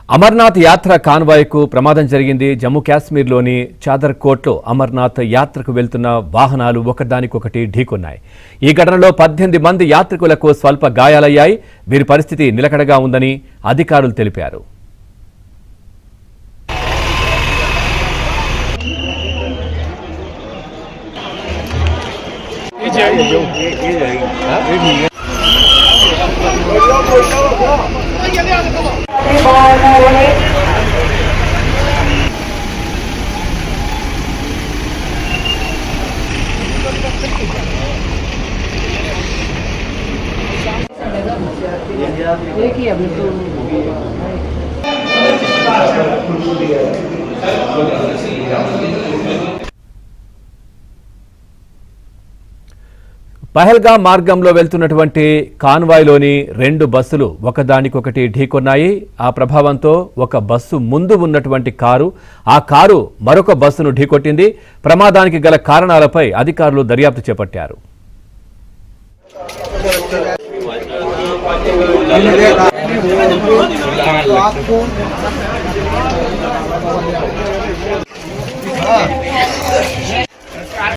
అమర్నాథ్ యాత్ర కాన్వాయ్కు ప్రమాదం జరిగింది. జమ్మూ కాశ్మీర్లోని చాదర్కోట్లో అమర్నాథ్ యాత్రకు వెళ్తున్న వాహనాలు ఒకదానికొకటి ఢీకొన్నాయి. ఈ ఘటనలో 18 మంది యాత్రికులకు స్వల్ప గాయాలయ్యాయి. వీరి పరిస్థితి నిలకడగా ఉందని అధికారులు తెలిపారు. పహల్గాం మార్గంలో వెళ్తున్నటువంటి కాన్వాయ్లోని 2 బస్సులు ఒకదానికొకటి ఢీకొన్నాయి. ఆ ప్రభావంతో ఒక బస్సు ముందు ఉన్నటువంటి ఆ కారు మరొక బస్సును ఢీకొట్టింది. ప్రమాదానికి గల కారణాలపై అధికారులు దర్యాప్తు చేపట్టారు.